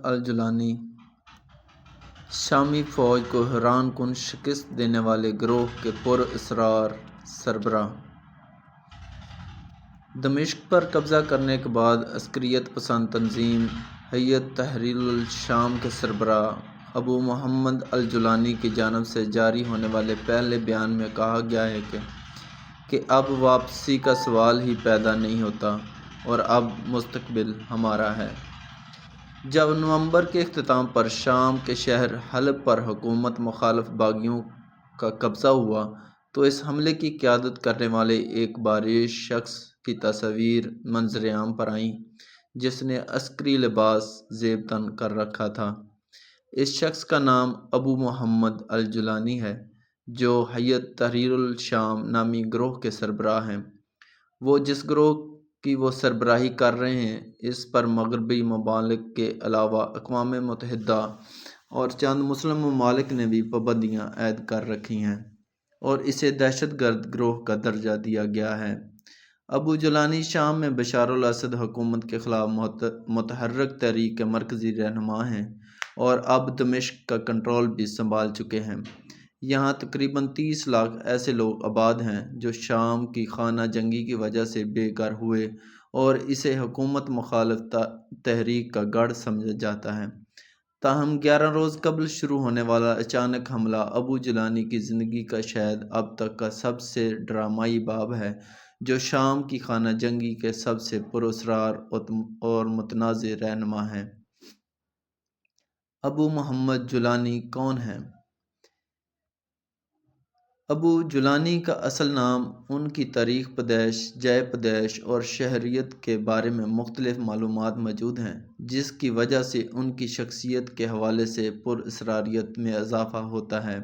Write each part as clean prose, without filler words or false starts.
الجولانی شامی فوج کو حیران کن شکست دینے والے گروہ کے پراسرار سربراہ۔ دمشق پر قبضہ کرنے کے بعد عسکریت پسند تنظیم ہیئت تحریر الشام کے سربراہ ابو محمد الجولانی کی جانب سے جاری ہونے والے پہلے بیان میں کہا گیا ہے کہ اب واپسی کا سوال ہی پیدا نہیں ہوتا اور اب مستقبل ہمارا ہے۔ جب نومبر کے اختتام پر شام کے شہر حلب پر حکومت مخالف باغیوں کا قبضہ ہوا تو اس حملے کی قیادت کرنے والے ایک باریش شخص کی تصاویر منظر عام پر آئیں جس نے عسکری لباس زیب تن کر رکھا تھا۔ اس شخص کا نام ابو محمد الجولانی ہے جو ہیئت تحریر الشام نامی گروہ کے سربراہ ہیں۔ وہ جس گروہ کی وہ سربراہی کر رہے ہیں اس پر مغربی ممالک کے علاوہ اقوام متحدہ اور چند مسلم ممالک نے بھی پابندیاں عائد کر رکھی ہیں اور اسے دہشت گرد گروہ کا درجہ دیا گیا ہے۔ ابو جولانی شام میں بشار الاسد حکومت کے خلاف متحرک تحریک کے مرکزی رہنما ہیں اور اب دمشق کا کنٹرول بھی سنبھال چکے ہیں۔ یہاں تقریباً 30 لاکھ ایسے لوگ آباد ہیں جو شام کی خانہ جنگی کی وجہ سے بے گھر ہوئے اور اسے حکومت مخالف تحریک کا گڑھ سمجھا جاتا ہے۔ تاہم 11 روز قبل شروع ہونے والا اچانک حملہ ابو جولانی کی زندگی کا شاید اب تک کا سب سے ڈرامائی باب ہے جو شام کی خانہ جنگی کے سب سے پراسرار اور متنازع رہنما ہیں۔ ابو محمد جولانی کون ہیں؟ ابو جولانی کا اصل نام، ان کی تاریخ پیدائش، جائے پیدائش اور شہریت کے بارے میں مختلف معلومات موجود ہیں جس کی وجہ سے ان کی شخصیت کے حوالے سے پراسراریت میں اضافہ ہوتا ہے۔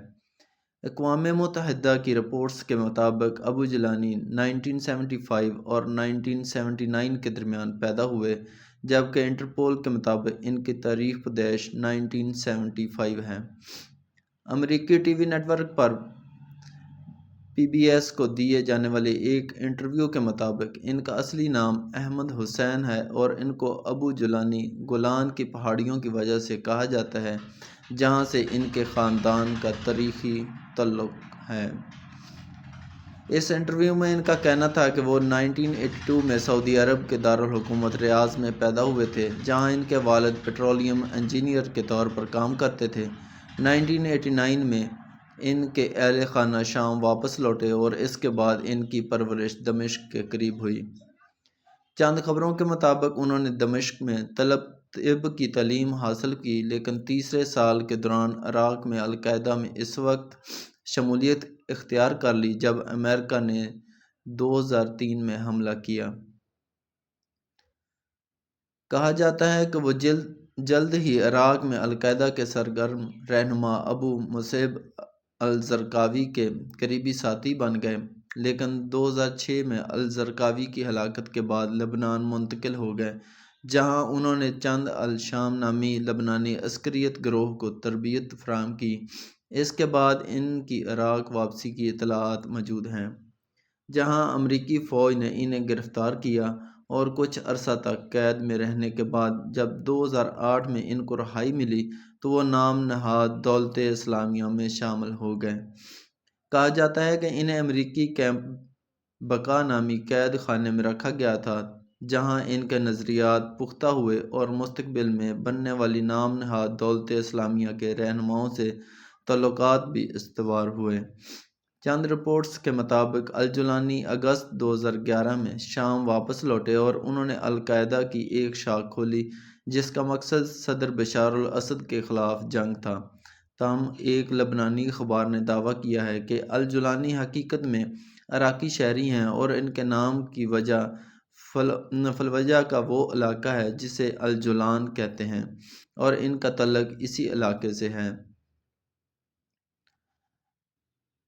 اقوام متحدہ کی رپورٹس کے مطابق ابو جولانی 1975 اور 1979 کے درمیان پیدا ہوئے جبکہ انٹرپول کے مطابق ان کی تاریخ پیدائش 1975 ہے۔ امریکی ٹی وی نیٹ ورک پر PBS کو دیے جانے والے ایک انٹرویو کے مطابق ان کا اصلی نام احمد حسین ہے اور ان کو ابو جولانی گولان کی پہاڑیوں کی وجہ سے کہا جاتا ہے جہاں سے ان کے خاندان کا تاریخی تعلق ہے۔ اس انٹرویو میں ان کا کہنا تھا کہ وہ 1982 میں سعودی عرب کے دارالحکومت ریاض میں پیدا ہوئے تھے جہاں ان کے والد پیٹرولیم انجینئر کے طور پر کام کرتے تھے۔ 1989 میں ان کے اہل خانہ شام واپس لوٹے اور اس کے بعد ان کی پرورش دمشق کے قریب ہوئی۔ چند خبروں کے مطابق انہوں نے دمشق میں طب کی تعلیم حاصل کی لیکن تیسرے سال کے دوران عراق میں القاعدہ میں اس وقت شمولیت اختیار کر لی جب امریکہ نے 2003 میں حملہ کیا۔ کہا جاتا ہے کہ وہ جلد ہی عراق میں القاعدہ کے سرگرم رہنما ابو مصعب الزرقاوی کے قریبی ساتھی بن گئے لیکن 2006 میں الزرقاوی کی ہلاکت کے بعد لبنان منتقل ہو گئے جہاں انہوں نے چند الشام نامی لبنانی عسکریت گروہ کو تربیت فراہم کی۔ اس کے بعد ان کی عراق واپسی کی اطلاعات موجود ہیں جہاں امریکی فوج نے انہیں گرفتار کیا اور کچھ عرصہ تک قید میں رہنے کے بعد جب 2008 میں ان کو رہائی ملی تو وہ نام نہاد دولت اسلامیہ میں شامل ہو گئے۔ کہا جاتا ہے کہ انہیں امریکی کیمپ بقا نامی قید خانے میں رکھا گیا تھا جہاں ان کے نظریات پختہ ہوئے اور مستقبل میں بننے والی نام نہاد دولت اسلامیہ کے رہنماؤں سے تعلقات بھی استوار ہوئے۔ چند رپورٹس کے مطابق الجولانی اگست 2011 میں شام واپس لوٹے اور انہوں نے القاعدہ کی ایک شاخ کھولی جس کا مقصد صدر بشار الاسد کے خلاف جنگ تھا۔ تاہم ایک لبنانی اخبار نے دعویٰ کیا ہے کہ الجولانی حقیقت میں عراقی شہری ہیں اور ان کے نام کی وجہ فلوجہ کا وہ علاقہ ہے جسے الجولان کہتے ہیں اور ان کا تعلق اسی علاقے سے ہے۔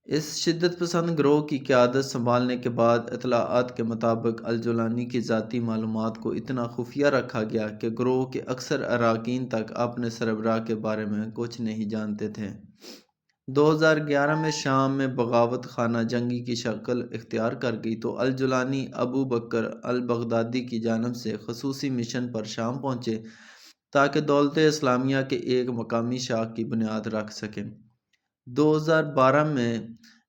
اس شدت پسند گروہ کی قیادت سنبھالنے کے بعد اطلاعات کے مطابق الجولانی کی ذاتی معلومات کو اتنا خفیہ رکھا گیا کہ گروہ کے اکثر اراکین تک اپنے سربراہ کے بارے میں کچھ نہیں جانتے تھے۔ 2011 میں شام میں بغاوت خانہ جنگی کی شکل اختیار کر گئی تو الجولانی ابو بکر البغدادی کی جانب سے خصوصی مشن پر شام پہنچے۔ تاکہ دولت اسلامیہ کے ایک مقامی شاخ کی بنیاد رکھ سکیں۔ 2012 میں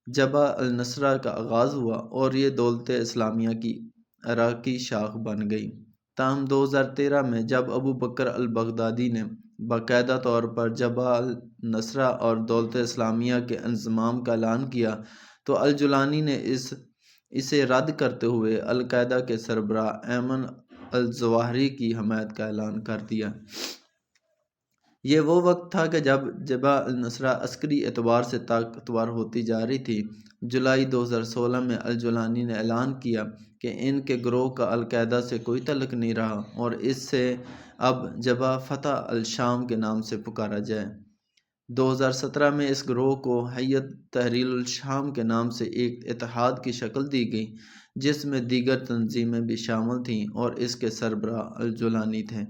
جبہہ النصرہ کا آغاز ہوا اور یہ دولت اسلامیہ کی عراقی شاخ بن گئی۔ تاہم 2013 میں جب ابو بکر البغدادی نے باقاعدہ طور پر جبہہ النصرہ اور دولت اسلامیہ کے انضمام کا اعلان کیا تو الجولانی نے اسے رد کرتے ہوئے القاعدہ کے سربراہ ایمن الظواہری کی حمایت کا اعلان کر دیا۔ یہ وہ وقت تھا کہ جب جبہہ النصرہ عسکری اعتبار سے طاقتور ہوتی جا رہی تھی۔ جولائی 2016 میں الجولانی نے اعلان کیا کہ ان کے گروہ کا القاعدہ سے کوئی تعلق نہیں رہا اور اس سے اب جبہہ فتح الشام کے نام سے پکارا جائے۔ 2017 میں اس گروہ کو حیت تحریر الشام کے نام سے ایک اتحاد کی شکل دی گئی جس میں دیگر تنظیمیں بھی شامل تھیں اور اس کے سربراہ الجولانی تھے۔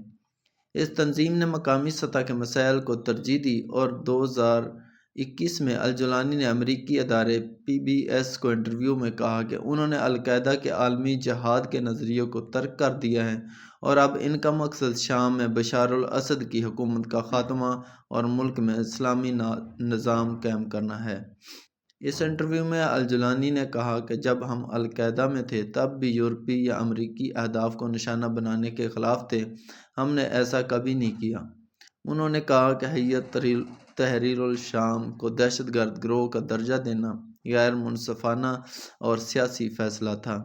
اس تنظیم نے مقامی سطح کے مسائل کو ترجیح دی اور 2021 میں الجولانی نے امریکی ادارے PBS کو انٹرویو میں کہا کہ انہوں نے القاعدہ کے عالمی جہاد کے نظریے کو ترک کر دیا ہے اور اب ان کا مقصد شام میں بشار الاسد کی حکومت کا خاتمہ اور ملک میں اسلامی نظام قائم کرنا ہے۔ اس انٹرویو میں الجولانی نے کہا کہ جب ہم القاعدہ میں تھے تب بھی یورپی یا امریکی اہداف کو نشانہ بنانے کے خلاف تھے، ہم نے ایسا کبھی نہیں کیا۔ انہوں نے کہا کہ حیت تحریر الشام کو دہشت گرد گروہ کا درجہ دینا غیر منصفانہ اور سیاسی فیصلہ تھا۔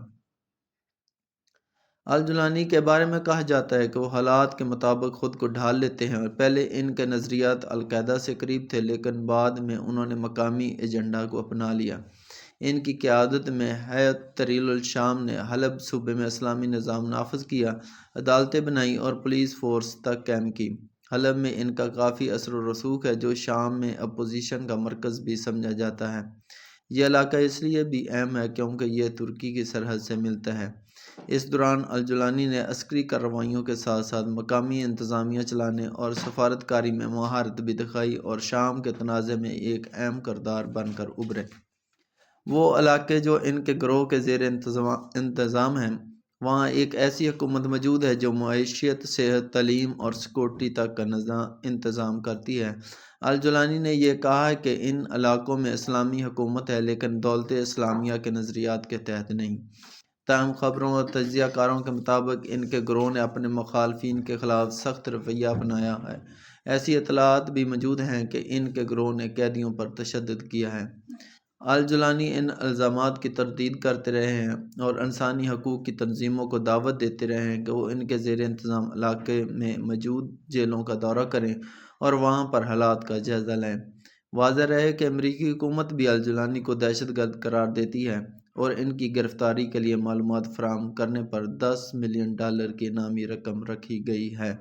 الجولانی کے بارے میں کہا جاتا ہے کہ وہ حالات کے مطابق خود کو ڈھال لیتے ہیں اور پہلے ان کے نظریات القاعدہ سے قریب تھے لیکن بعد میں انہوں نے مقامی ایجنڈا کو اپنا لیا۔ ان کی قیادت میں حیت تحریر الشام نے حلب صوبے میں اسلامی نظام نافذ کیا، عدالتیں بنائیں اور پولیس فورس تک قائم کی۔ حلب میں ان کا کافی اثر و رسوخ ہے جو شام میں اپوزیشن کا مرکز بھی سمجھا جاتا ہے۔ یہ علاقہ اس لیے بھی اہم ہے کیونکہ یہ ترکی کی سرحد سے ملتا ہے۔ اس دوران الجولانی نے عسکری کارروائیوں کے ساتھ ساتھ مقامی انتظامیہ چلانے اور سفارتکاری میں مہارت بھی دکھائی اور شام کے تنازع میں ایک اہم کردار بن کر ابھرے۔ وہ علاقے جو ان کے گروہ کے زیر انتظام ہیں، وہاں ایک ایسی حکومت موجود ہے جو معیشت، صحت، تعلیم اور سیکورٹی تک کا انتظام کرتی ہے۔ الجولانی نے یہ کہا کہ ان علاقوں میں اسلامی حکومت ہے لیکن دولت اسلامیہ کے نظریات کے تحت نہیں۔ تاہم خبروں اور تجزیہ کاروں کے مطابق ان کے گروہ نے اپنے مخالفین کے خلاف سخت رویہ اپنایا ہے۔ ایسی اطلاعات بھی موجود ہیں کہ ان کے گروہ نے قیدیوں پر تشدد کیا ہے۔ الجولانی ان الزامات کی تردید کرتے رہے ہیں اور انسانی حقوق کی تنظیموں کو دعوت دیتے رہے ہیں کہ وہ ان کے زیر انتظام علاقے میں موجود جیلوں کا دورہ کریں اور وہاں پر حالات کا جائزہ لیں۔ واضح رہے کہ امریکی حکومت بھی الجولانی کو دہشت گرد قرار دیتی ہے اور ان کی گرفتاری کے لیے معلومات فراہم کرنے پر $10 ملین کی انعامی رقم رکھی گئی ہے۔